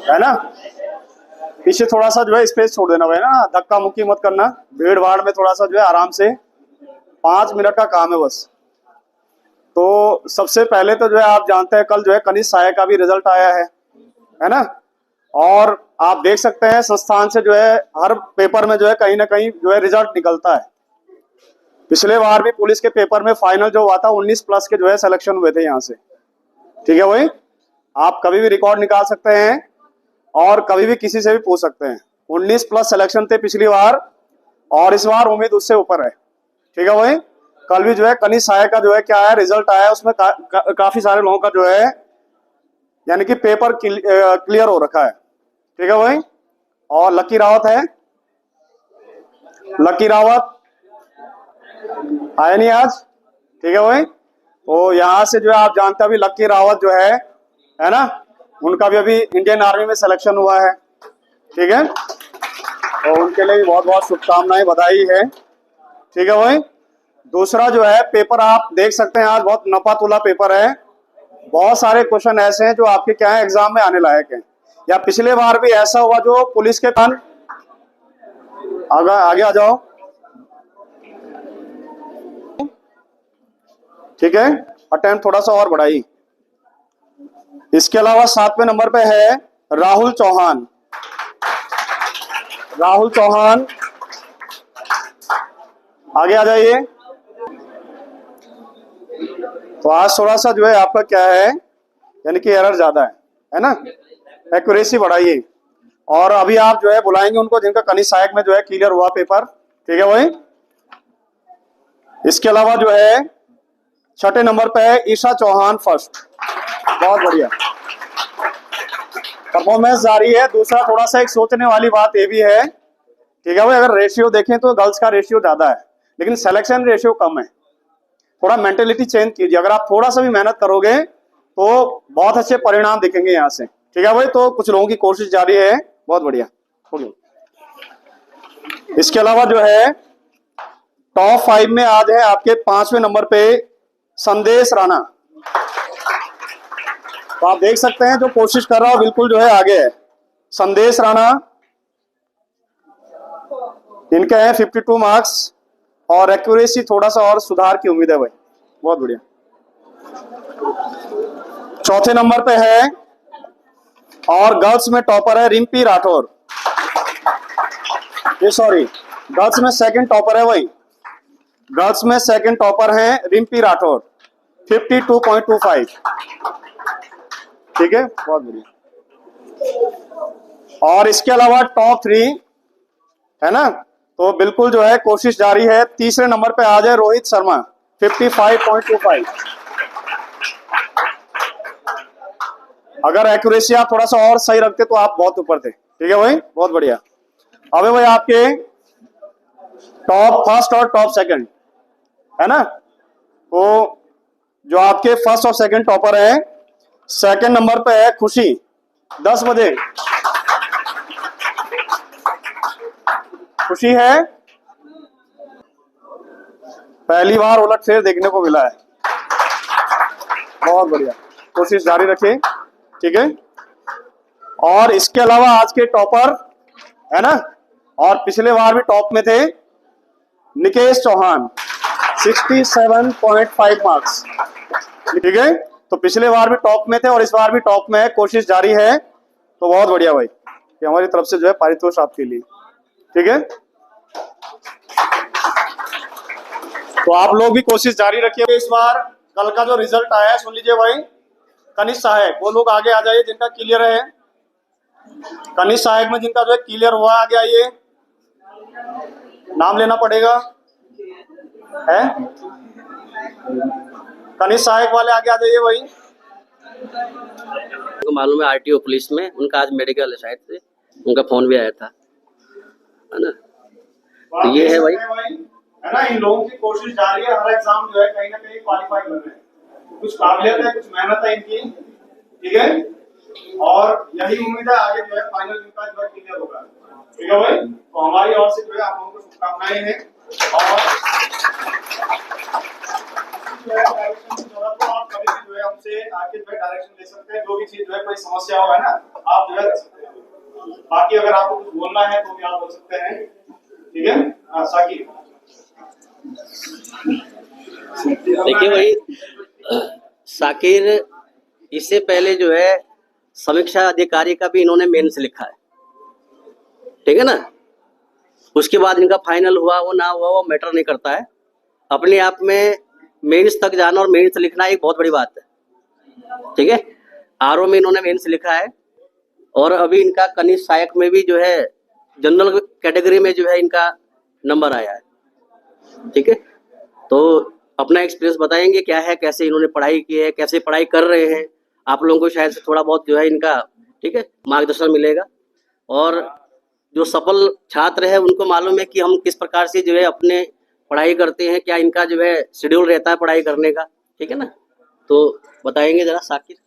है ना। पीछे थोड़ा सा जो है स्पेस छोड़ देना भाई ना, धक्का मुक्की मत करना, भीड़ भाड़ में थोड़ा सा जो है आराम से, 5 मिनट का काम है बस। तो सबसे पहले तो जो है आप जानते हैं कल जो है कनिष्ठ सहायक का भी रिजल्ट आया है ना। और आप देख सकते हैं संस्थान से जो है हर पेपर में जो है कहीं ना कहीं जो है रिजल्ट निकलता है। पिछले बार भी पुलिस के पेपर में फाइनल जो हुआ था 19 प्लस के जो है सिलेक्शन हुए थे यहाँ से। ठीक है भाई, आप कभी भी रिकॉर्ड निकाल सकते हैं और कभी भी किसी से भी पूछ सकते हैं। 19 प्लस सिलेक्शन थे पिछली बार और इस बार उम्मीद उससे ऊपर है। ठीक है भाई, कल भी जो है कनिष्ठ सहायक का जो है क्या है रिजल्ट आया, उसमें काफी सारे लोगों का जो है यानी कि पेपर क्लियर हो रखा है। ठीक है भाई, और लकी रावत है, लकी रावत आया नहीं आज। ठीक है भाई, तो यहाँ से जो है आप जानते हैं अभी लकी रावत जो है ना, उनका भी अभी इंडियन आर्मी में सिलेक्शन हुआ है। ठीक है, तो उनके लिए भी बहुत बहुत शुभकामनाएं, बधाई है। ठीक है भाई, दूसरा जो है पेपर आप देख सकते हैं आज बहुत नपा तुला पेपर है। बहुत सारे क्वेश्चन ऐसे हैं जो आपके क्या है एग्जाम में आने लायक हैं, या पिछले बार भी ऐसा हुआ जो पुलिस के कान आगे आ जाओ। ठीक है, अटेम्प्ट थोड़ा सा और बढ़ाई। इसके अलावा 7वें नंबर पे है राहुल चौहान। राहुल चौहान आगे आ जाइए। तो आज थोड़ा सा जो है आपका क्या है यानी कि एरर ज्यादा है ना, एक्यूरेसी बढ़ाइए। और अभी आप जो है बुलाएंगे उनको जिनका कनिष्ठ सहायक में जो है क्लियर हुआ पेपर। ठीक है भाई, इसके अलावा जो है 6ठे नंबर पे है ईशा चौहान फर्स्ट। बहुत बढ़िया परफॉर्मेंस जारी है। दूसरा थोड़ा सा एक सोचने वाली बात ये भी है, ठीक है भाई, अगर रेशियो देखें तो गर्ल्स का रेशियो ज्यादा है लेकिन सिलेक्शन रेशियो कम है। थोड़ा मेंटेलिटी चेंज कीजिए, अगर आप थोड़ा सा भी मेहनत करोगे तो बहुत अच्छे परिणाम दिखेंगे यहाँ से। ठीक है भाई, तो कुछ लोगों की कोशिश जारी है, बहुत बढ़िया हो गया। इसके अलावा जो है टॉप 5 में आज है आपके 5वें नंबर पे संदेश राणा। तो आप देख सकते हैं जो कोशिश कर रहा हो बिल्कुल जो है आगे है संदेश राणा। इनके हैं 52 मार्क्स और एक्यूरेसी थोड़ा सा और सुधार की उम्मीद है भाई, बहुत बढ़िया। चौथे नंबर पे है और गर्ल्स में टॉपर है रिम्पी राठौर। ये सॉरी, गर्ल्स में सेकंड टॉपर है भाई, गर्ल्स में सेकंड टॉपर है रिम्पी राठौर 52.25। ठीक है, बहुत बढ़िया। और इसके अलावा टॉप 3 है ना, तो बिल्कुल जो है कोशिश जारी है। तीसरे नंबर पे आ जाए रोहित शर्मा 55.25। अगर एक्यूरेसी आप थोड़ा सा और सही रखते तो आप बहुत ऊपर थे। ठीक है भाई, बहुत बढ़िया। अब भाई आपके टॉप फर्स्ट और टॉप सेकंड है ना, तो जो आपके फर्स्ट और सेकंड टॉपर है, सेकंड नंबर पे है खुशी 10 बजे। खुशी है, पहली बार उलटफेर देखने को मिला है, बहुत बढ़िया, कोशिश जारी रखिए। ठीक है, और इसके अलावा आज के टॉपर है ना, और पिछले बार भी टॉप में थे निकेश चौहान 67.5 मार्क्स। ठीक है, तो पिछले बार भी टॉप में थे और इस बार भी टॉप में है, कोशिश जारी है। तो बहुत बढ़िया भाई, ये हमारी तरफ से जो है पारितोष आपके लिए। ठीक है, तो आप लोग भी कोशिश जारी रखिए। इस बार कल का जो रिजल्ट आया है सुन लीजिए भाई, कनिष्ठ सहायक वो लोग आगे आ जाइए जिनका क्लियर है। कनिष्ठ सहायक में जिनका जो है क्लियर हुआ आगे आइए, नाम लेना पड़ेगा है। कनिष्ठ सहायक वाले आगे आ जाइए भाई। उनको मालूम है आरटीओ पुलिस में उनका आज मेडिकल है, शायद से उनका फोन भी आया था, है ना। तो ये है भाई, है ना, इन लोगों की कोशिश जारी है, हर एग्जाम जो है कहीं ना कहीं क्वालिफाई कर रहे हैं, कुछ काबिलियत है, कुछ मेहनत है इनकी। ठीक है, और यही उम्मीद है आगे जो है फाइनल इनका जो है क्लियर होगा। ठीक है भाई, तो हमारी ओर से जो है आप लोगों को शुभकामनाएं हैं और जो है कभी भी जो है हमसे आके जो है डायरेक्शन ले सकते हैं, जो भी चीज जो है कोई समस्या होगा ना आप जो है कर सकते हैं। बाकी अगर आपको कुछ बोलना है तो भी आप बोल सकते हैं, ठीक है। हाँ साकिब। देखिए भाई, साकिर इससे पहले जो है समीक्षा अधिकारी का भी इन्होंने मेंस लिखा है, ठीक है ना। उसके बाद इनका फाइनल हुआ वो ना हुआ वो मैटर नहीं करता है। अपने आप में मेंस तक जाना और मेंस लिखना एक बहुत बड़ी बात है, ठीक है। आरओ में इन्होंने मेंस लिखा है और अभी इनका कनिष्ठ सहायक में भी जो है जनरल कैटेगरी में जो है इनका नंबर आया है, ठीक है। तो अपना एक्सपीरियंस बताएंगे क्या है, कैसे इन्होंने पढ़ाई की है, कैसे पढ़ाई कर रहे हैं। आप लोगों को शायद से थोड़ा बहुत जो है इनका, ठीक है, मार्गदर्शन मिलेगा। और जो सफल छात्र है उनको मालूम है कि हम किस प्रकार से जो है अपने पढ़ाई करते हैं, क्या इनका जो है शेड्यूल रहता है पढ़ाई करने का, ठीक है ना। तो बताएंगे जरा साकिर।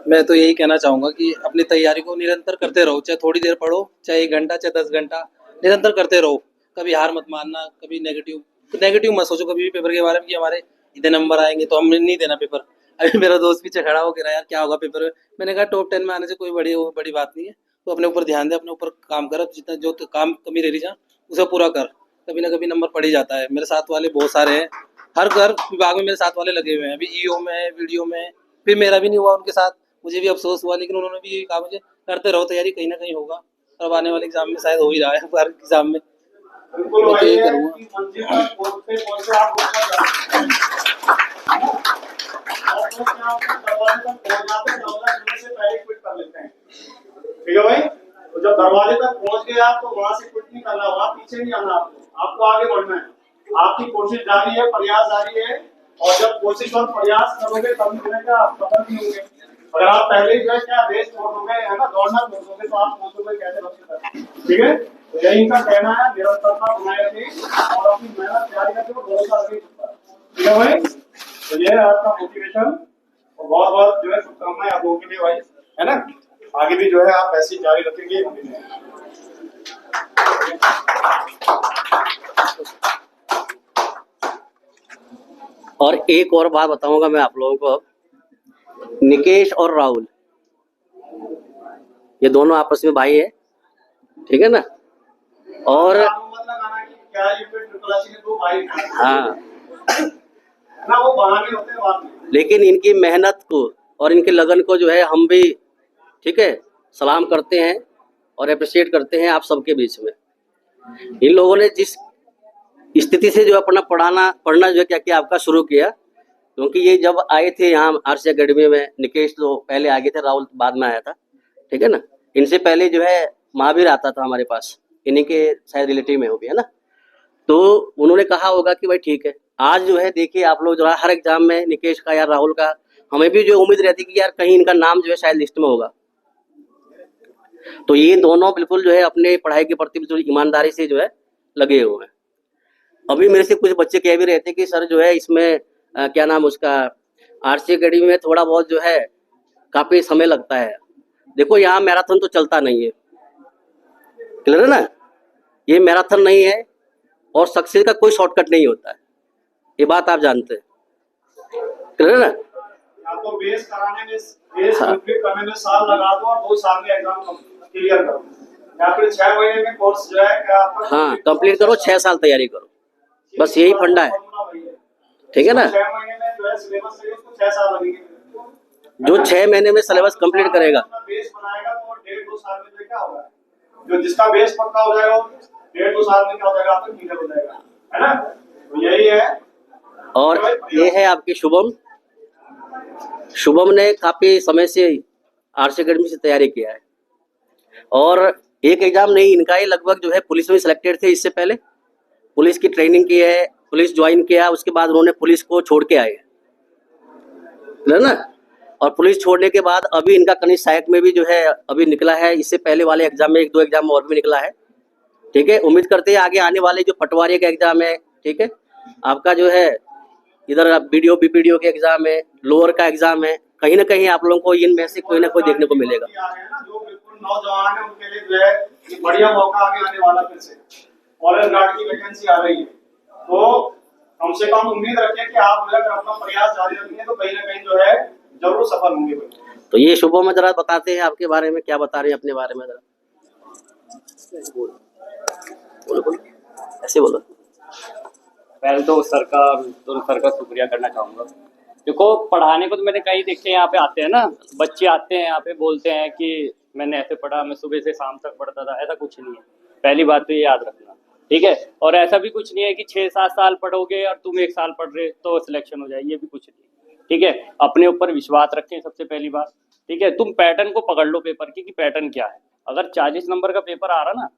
मैं तो यही कहना चाहूँगा कि अपनी तैयारी को निरंतर करते रहो, चाहे थोड़ी देर पढ़ो, चाहे 1 घंटा, चाहे 10 घंटा, निरंतर करते रहो। कभी हार मत मानना, कभी नेगेटिव मत सोचो कभी भी पेपर के बारे में कि हमारे इतने नंबर आएंगे तो हम नहीं देना पेपर। अभी मेरा दोस्त पीछे खड़ा हो कह रहा यार क्या होगा पेपर में। मैंने कहा टॉप 10 में आने से कोई बड़ी बात नहीं है, तो अपने ऊपर ध्यान दे, अपने ऊपर काम कर, जितना जो तो काम कमी रह रही जा उसे पूरा कर, कभी ना कभी नंबर पड़ ही जाता है। मेरे साथ वाले बहुत सारे हैं, हर विभाग में मेरे साथ वाले लगे हुए हैं, अभी ईओ में है, वीडियो में है, फिर मेरा भी नहीं हुआ उनके साथ, मुझे भी अफसोस हुआ, लेकिन उन्होंने भी कहा मुझे करते रहो तैयारी, कहीं ना कहीं होगा। अब आने वाले एग्जाम में शायद हो ही रहा है, हर एग्जाम में बिल्कुल मैं तो वही यही है करूँगा। कि मंजिल पर पहुंचते आप ऊपर जाते हैं। और तो क्या होता है, दरवाजे तक पहुंच जाते हैं, दरवाजा खुलने से पहले क्विट कर लेते हैं, ठीक है भाई। तो जब दरवाजे तक पहुंच गए आप तो वहां से क्विट नहीं करना, वहां पीछे नहीं आना, आपको आगे बढ़ना है। आपकी कोशिश जारी है, प्रयास जारी है, और जब कोशिश और प्रयास करोगे तभी मिलेगा, आप सफल भी होंगे। अगर आप पहले ही जो है क्या रेस छोड़ दोगे, है ना, दौड़ना छोड़ दोगे तो आप पहुंचोगे कैसे लक्ष्य तक, ठीक है। तो यही इनका कहना है, निरंतरता बनाए रखें और अपनी मेहनत जारी रखें, भरोसा रखें, ठीक है भाई। तो ये है आपका मोटिवेशन, और बहुत बहुत जो है शुभकामनाएं आप लोगों के लिए भाई, है ना। आगे भी जो है आप ऐसे ही जारी रखेंगे। और एक और बात बताऊंगा मैं आप लोगों को, निकेश और राहुल ये दोनों आपस में भाई है, ठीक है ना। और क्या दो भाई, हाँ, ना वो बहाने होते हैं बाद में, लेकिन इनकी मेहनत को और इनके लगन को जो है हम भी, ठीक है, सलाम करते हैं और अप्रिशिएट करते हैं आप सबके बीच में। इन लोगों ने जिस स्थिति से जो अपना पढ़ना जो है क्या क्या आपका शुरू किया, क्योंकि ये जब आए थे यहाँ आरसी अकेडमी में, निकेश तो पहले आ गए थे, राहुल बाद में आया था, ठीक है ना। इनसे पहले जो है महावीर आता था हमारे पास, इन्हीं के शायद रिलेटिव में हो भी, है ना। तो उन्होंने कहा होगा कि भाई ठीक है, आज जो है देखिए आप लोग जो है हर एग्जाम में निकेश का या राहुल का, हमें भी जो उम्मीद रहती कि यार कहीं इनका नाम जो है शायद लिस्ट में होगा। तो ये दोनों बिल्कुल जो है अपने पढ़ाई के प्रति बिल्कुल ईमानदारी से जो है लगे हुए हैं। अभी मेरे से कुछ बच्चे कह भी रहे थे कि सर जो है इसमें क्या नाम उसका, आरसी अकेडमी में थोड़ा बहुत जो है काफी समय लगता है। देखो यहाँ मैराथन तो चलता नहीं है, क्लियर है ना, ये मैराथन नहीं है और सक्सेस का कोई शॉर्टकट नहीं होता है, ये बात आप जानते हैं, क्लियर है ना। तो बेस कराने में, बेस कंप्लीट करने में साल लगा दो और 2 साल में एग्जाम क्लियर करो, या फिर 6 महीने में कोर्स जो है क्या आपका, हाँ कंप्लीट करो, 6 साल तैयारी करो, बस यही फंडा है, ठीक है ना। 6 महीने में जो है सिलेबस है उसको 6 साल लगेंगे, जो 6 महीने में सिलेबस कंप्लीट करेगा, बेस बनाएगा तो 1.5-2 साल में क्या होगा, जो जिसका बेस पक्का हो जाएगा 1.5-2 साल में क्या हो जाएगा, आपको क्लियर हो जाएगा, है ना। तो यही है। और ये है आपकी शुभम ने काफी समय से आरसी अकेडमी से तैयारी किया है, और एक एग्जाम नहीं इनका ही लगभग जो है पुलिस में सिलेक्टेड थे, इससे पहले पुलिस की ट्रेनिंग की है, पुलिस ज्वाइन किया, उसके बाद उन्होंने पुलिस को छोड़ के आए, है ना। और पुलिस छोड़ने के बाद अभी इनका कनिष्ठ सहायक में भी जो है अभी निकला है, इससे पहले वाले एग्जाम में 1-2 एग्जाम और भी निकला है, ठीक है। उम्मीद करते हैं आगे आने वाले जो पटवारी का एग्जाम है, ठीक है, आपका जो है इधर बीडीओ बीपीडीओ के एग्जाम है, लोअर का एग्जाम है, कहीं ना कहीं आप लोगों को इनमें से कोई ना कोई देखने को मिलेगा। जो बिल्कुल नौजवान है उनके लिए जो है बढ़िया मौका आगे आने वाला फिर से, फॉरेस्ट गार्ड की वैकेंसी आ रही है, तो कम से कम उम्मीद रखें कि आप अगर अपना प्रयास जारी रखेंगे तो कहीं ना कहीं जो है जरूर सफल होंगे। तो ये शुभम जरा बताते हैं आपके बारे में, क्या बता रहे हैं अपने बारे में जरा बोलो बोलो, ऐसे बोलो। पहले तो सर का शुक्रिया करना चाहूँगा। देखो, पढ़ाने को तो मैंने कई देखे, यहाँ पे आते हैं ना बच्चे, आते हैं यहाँ पे बोलते हैं कि मैंने ऐसे पढ़ा, मैं सुबह से शाम तक पढ़ता था। ऐसा कुछ नहीं है, पहली बात तो ये याद रखना, ठीक है। और ऐसा भी कुछ नहीं है कि 6-7 साल पढ़ोगे और तुम 1 साल पढ़ रहे तो सिलेक्शन हो जाए, ये भी कुछ नहीं, ठीक है। अपने ऊपर विश्वास रखें सबसे पहली बात, ठीक है। तुम पैटर्न को पकड़ लो पेपर की कि पैटर्न क्या है। अगर 40 नंबर का पेपर आ रहा ना,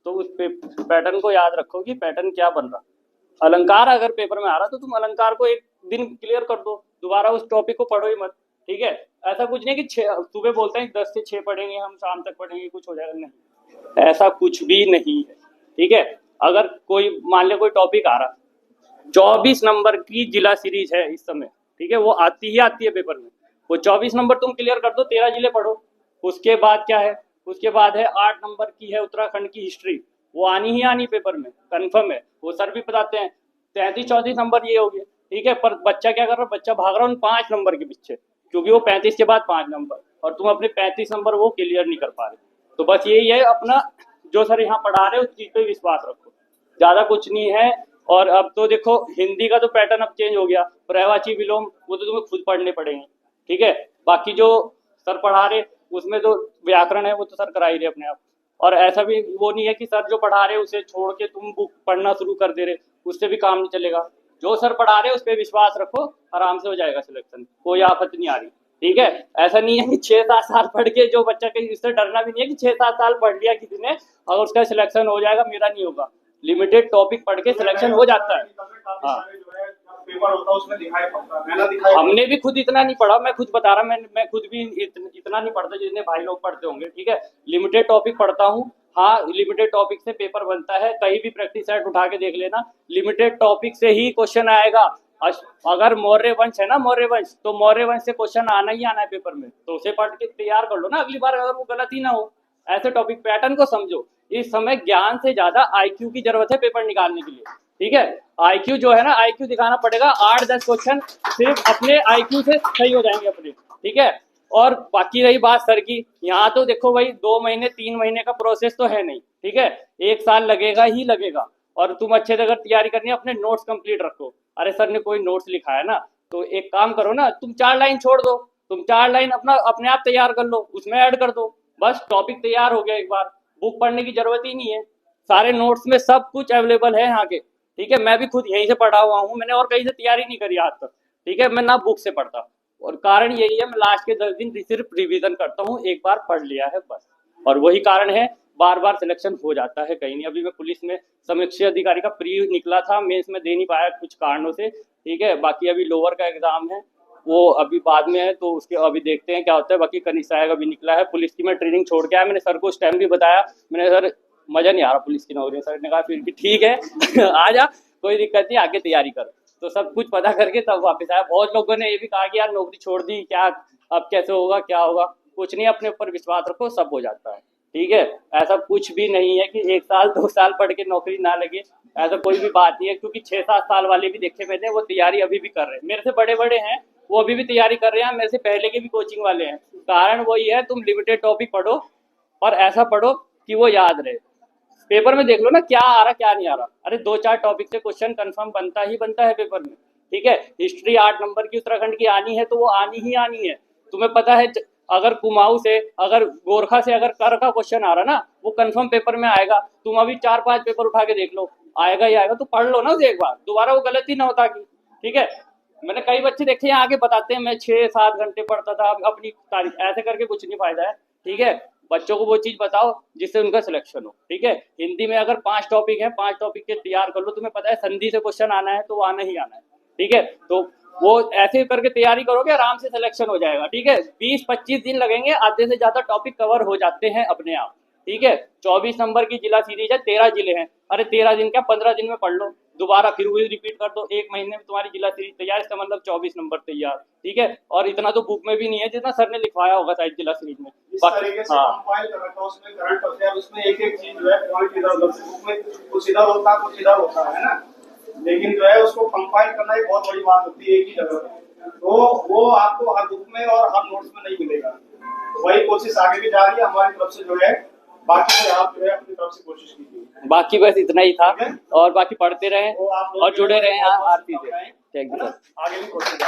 तो उस पैटर्न को याद रखो कि पैटर्न क्या बन रहा। अलंकार अगर पेपर में आ रहा तो तुम अलंकार को एक दिन क्लियर कर दो, दोबारा उस टॉपिक को पढ़ो ही मत, ठीक है। ऐसा कुछ नहीं कि सुबह बोलते हैं 10 से 6 पढ़ेंगे हम, शाम तक पढ़ेंगे कुछ हो जाएगा, नहीं, ऐसा कुछ भी नहीं है, ठीक है। अगर कोई मान ले कोई टॉपिक आ रहा, 24 नंबर की जिला सीरीज है इस समय, ठीक है, वो आती है पेपर में, वो 24 नंबर तुम क्लियर कर दो, 13 जिले पढ़ो। उसके बाद क्या है, उसके बाद है 8 नंबर की है उत्तराखंड की हिस्ट्री, वो आनी ही आनी पेपर में, कंफर्म है, वो सर भी बताते हैं। 33-34 नंबर ये हो गए, ठीक है। पर बच्चा क्या कर रहा है, बच्चा भाग रहा है उन 5 नंबर के पीछे, क्योंकि वो 35 के बाद 5 नंबर, और तुम अपने 35 नंबर वो क्लियर नहीं कर पा रहे। तो बस यही है, अपना जो सर यहाँ पढ़ा रहे हैं उस चीज पे विश्वास रखो, ज्यादा कुछ नहीं है। और अब तो देखो हिंदी का तो पैटर्न अब चेंज हो गया, पर्यायवाची विलोम वो तो तुम्हें खुद पढ़ने पड़ेंगे, ठीक है। बाकी जो सर पढ़ा रहे उसमें तो व्याकरण है वो तो सर करा ही रहे अपने आप। और ऐसा भी वो नहीं है कि सर जो पढ़ा रहे उसे छोड़ के तुम बुक पढ़ना शुरू कर दे रहे, उससे भी काम नहीं चलेगा। जो सर पढ़ा रहे उस पर विश्वास रखो, आराम से हो जाएगा सिलेक्शन, कोई आफत नहीं आ रही, ठीक है। ऐसा नहीं है कि 6-7 साल पढ़ के जो बच्चा, कहीं इससे डरना भी नहीं है कि 6-7 साल पढ़ लिया किसी ने और उसका सिलेक्शन हो जाएगा, मेरा नहीं होगा। लिमिटेड टॉपिक पढ़ के सिलेक्शन हो जाता है। हाँ, पेपर होता है उसमें दिखाई पड़ता है, मैंने दिखाई हमने भी खुद इतना नहीं पढ़ा, मैं खुद बता रहा, मैं खुद भी इतना नहीं पढ़ता जितने भाई लोग पढ़ते होंगे, ठीक है। लिमिटेड टॉपिक पढ़ता हूँ, हाँ, लिमिटेड टॉपिक से पेपर बनता है, कहीं भी प्रैक्टिस सेट उठा के देख लेना, लिमिटेड टॉपिक से ही क्वेश्चन आएगा। अगर मौर्य वंश है ना, मौर्य वंश, तो मौर्य वंश से क्वेश्चन आना ही आना है पेपर में, तो उसे पढ़ के तैयार कर लो ना, अगली बार अगर वो गलत ही ना हो। ऐसे टॉपिक पैटर्न को समझो। इस समय ज्ञान से ज्यादा आईक्यू की जरूरत है पेपर निकालने के लिए, ठीक है। आईक्यू जो है ना, आईक्यू दिखाना पड़ेगा, 8-10 क्वेश्चन सिर्फ अपने आईक्यू से सही हो जाएंगे अपने, ठीक है। और बाकी रही बात सर की, यहाँ तो देखो भाई 2 महीने 3 महीने का प्रोसेस तो है नहीं, ठीक है, 1 साल लगेगा ही लगेगा। और तुम अच्छे से अगर तैयारी करनी है, अपने नोट्स कंप्लीट रखो। अरे सर ने कोई नोट्स लिखा है ना, तो एक काम करो ना, तुम 4 लाइन छोड़ दो, तुम 4 लाइन अपने आप तैयार कर लो, उसमें ऐड कर दो, बस टॉपिक तैयार हो गया। एक बार बुक पढ़ने की जरूरत ही नहीं है, सारे नोट्स में सब कुछ अवेलेबल है यहाँ के, ठीक है। मैं भी खुद यहीं से पढ़ा हुआ हूँ, मैंने और कहीं से तैयारी नहीं करी आज तक, ठीक है। मैं ना बुक से पढ़ता, और कारण यही है, मैं लास्ट के 10 दिन सिर्फ रिवीजन करता हूँ, एक बार पढ़ लिया है बस, और वही कारण है बार बार सिलेक्शन हो जाता है कहीं नहीं। अभी मैं पुलिस में समीक्षा अधिकारी का प्री निकला था, मेंस में दे नहीं पाया कुछ कारणों से, ठीक है। बाकी अभी लोअर का एग्जाम है, वो अभी बाद में है, तो उसके अभी देखते हैं क्या होता है। बाकी कनिष्ठ का भी निकला है। पुलिस की मैं ट्रेनिंग छोड़ के आया, मैंने सर को उस टाइम भी बताया, मैंने सर मजा नहीं आ रहा पुलिस की नौकरी। सर ने कहा फिर भी ठीक है आ जा, कोई दिक्कत नहीं, आगे तैयारी कर। तो सब कुछ पता करके तब वापस आया। बहुत लोगों ने ये भी कहा कि यार नौकरी छोड़ दी, क्या अब कैसे होगा, क्या होगा। कुछ नहीं, अपने ऊपर विश्वास रखो, सब हो जाता है, ठीक है। ऐसा कुछ भी नहीं है कि 1 साल 2 साल पढ़ के नौकरी ना लगे, ऐसा कोई भी बात नहीं है। क्योंकि 6-7 साल वाले भी देखे मैंने, वो तैयारी अभी भी कर रहे हैं, मेरे से बड़े बड़े हैं, वो अभी भी तैयारी कर रहे हैं, मेरे से पहले के भी कोचिंग वाले हैं। कारण वही है, तुम लिमिटेड टॉपिक पढ़ो और ऐसा पढ़ो कि वो याद रहे। पेपर में देख लो ना क्या आ रहा क्या नहीं आ रहा। अरे 2-4 टॉपिक से क्वेश्चन कंफर्म बनता है पेपर में, ठीक है। हिस्ट्री 8 नंबर की उत्तराखंड की आनी है तो वो आनी ही आनी है। तुम्हें पता है अगर कुमाऊं से, अगर गोरखा से अगर कर का क्वेश्चन आ रहा ना, वो कंफर्म पेपर में आएगा। तुम अभी 4-5 पेपर उठा के देख लो, आएगा ही आएगा। तो पढ़ लो ना उसे एक बार, दोबारा वो गलती ना होता की, ठीक है। मैंने कई बच्चे देखे हैं आगे बताते हैं मैं 6-7 घंटे पढ़ता था अपनी तारीख, ऐसे करके कुछ नहीं फायदा है, ठीक है। बच्चों को वो चीज बताओ जिससे उनका सिलेक्शन हो, ठीक है। हिंदी में अगर 5 टॉपिक है, 5 टॉपिक के तैयार कर लो। तुम्हें पता है संधि से क्वेश्चन आना है तो वो आना ही आना है, ठीक है। तो वो ऐसे करके तैयारी करोगे, आराम से सिलेक्शन हो जाएगा, ठीक है। 20-25 दिन लगेंगे, आधे से ज्यादा टॉपिक कवर हो जाते हैं अपने आप, ठीक है। 24 नंबर की जिला सीरीज है, 13 जिले हैं। अरे 13 दिन क्या, 15 दिन में पढ़ लो, दोबारा फिर वही रिपीट कर दो, 1 महीने में तुम्हारी जिला सीरीज तैयार, इसका मतलब 24 नंबर तैयार, ठीक है। और इतना तो बुक में भी नहीं है जितना सर ने लिखवाया होगा शायद जिला सीरीज में। इस तरीके से कंपाइल कर रखा है उसमें करंट अफेयर, उसमें एक एक चीज जो है पॉइंट इधर उधर से बुक में कुछ इधर होता है कुछ इधर होता है ना, लेकिन जो है उसको कंपाइल करना एक बहुत बड़ी बात होती है एक ही जगह पे, तो वो आपको हर बुक में और हर नोट्स में नहीं मिलेगा। तो वही कोशिश आगे भी जा रही है हमारी तरफ से जो है, बाकी तो आप जो है अपनी तरफ से कोशिश कीजिए। बाकी बस इतना ही था, और बाकी पढ़ते रहें तो आप लोग और जुड़े रहें। हाँ, आरती से आगे थैंक यू सर। भी कोशिश